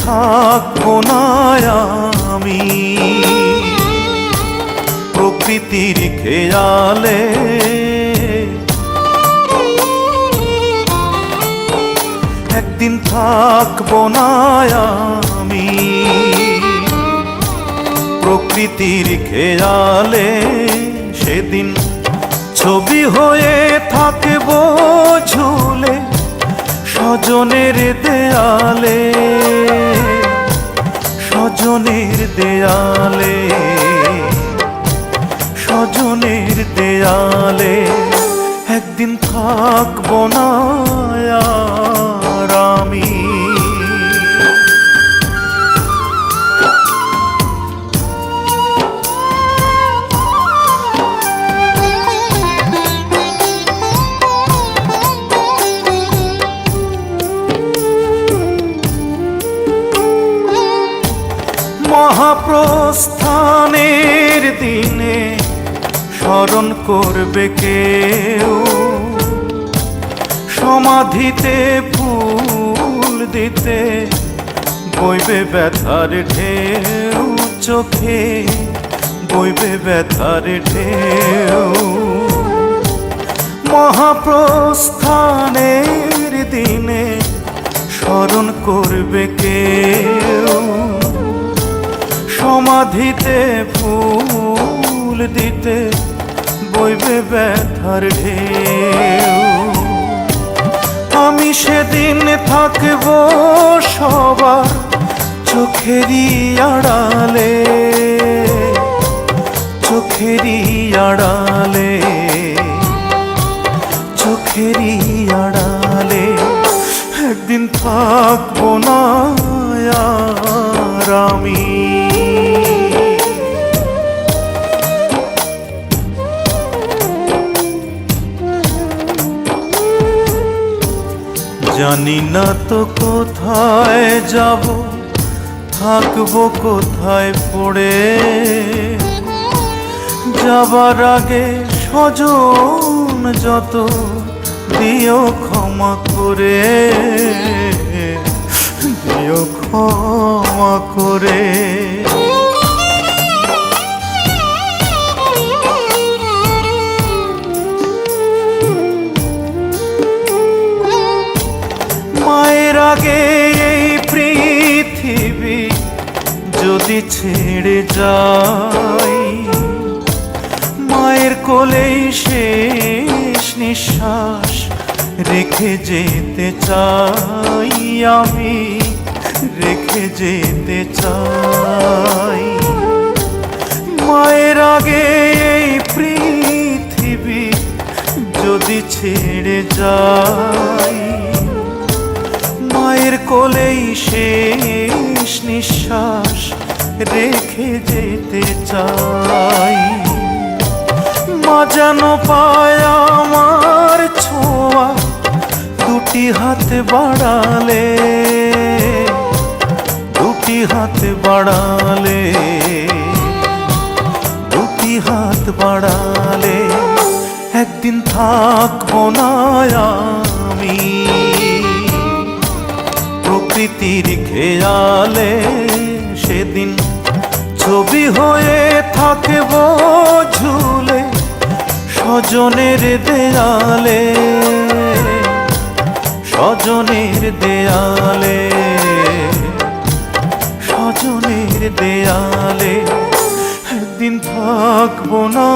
থাকবো না আমি প্রকৃতির খেয়ালে। একদিন থাকবো না আমি প্রকৃতির খেয়ালে, সেদিন ছবি হয়ে থাকবো ঝুলে স্বজনের দেয়ালে, স্বজনের দেয়ালে, স্বজনের দেয়ালে। একদিন থাকবো না আর আমি। মহাপ্রস্থানের দিনে স্মরণ করবে কেউ, সমাধিতে ফুল দিতে বইবে ব্যথার ঢেউ, চোখে বইবে ব্যথার ঢেউ। মহাপ্রস্থানের দিনে স্মরণ করবে কেউ, সমাধিতে ফুল দিতে বইবে ব্যথার ঢেউ। আমি সেদিন থাকবো সবার চোখেরই আড়ালে, চোখেরই আড়ালে, চোখেরই আড়ালে। একদিন থাকবো না আর আমি। জানি না তো কোথায় যাব, থাকবো কোথায় পড়ে। যাবার আগে স্বজন যত দিও ক্ষমা করে, দিও ক্ষমা করে। মায়ের আগে এই পৃথিবী যদি ছেড়ে যাই, মায়ের কোলেই শেষ নিঃশ্বাস রেখে যেতে চাই আমি, রেখে যেতে চাই। মায়ের আগে এই পৃথিবী যদি ছেড়ে যাই, মায়ের কোলেই শেষ নিঃশ্বাস রেখে যেতে চাই। মা যেন পায় আমার ছোঁয়া দুটি হাত বাড়ালে, দুটি হাত বাড়ালে, দুটি হাত বাড়ালে। একদিন থাকবো না আমি প্রকৃতির খেয়ালে, সেদিন ছবি হয়ে থাকবো ঝুলে স্বজনের দেয়ালে, স্বজনের দেয়ালে, স্বজনের দেয়ালে। একদিন থাকবো না।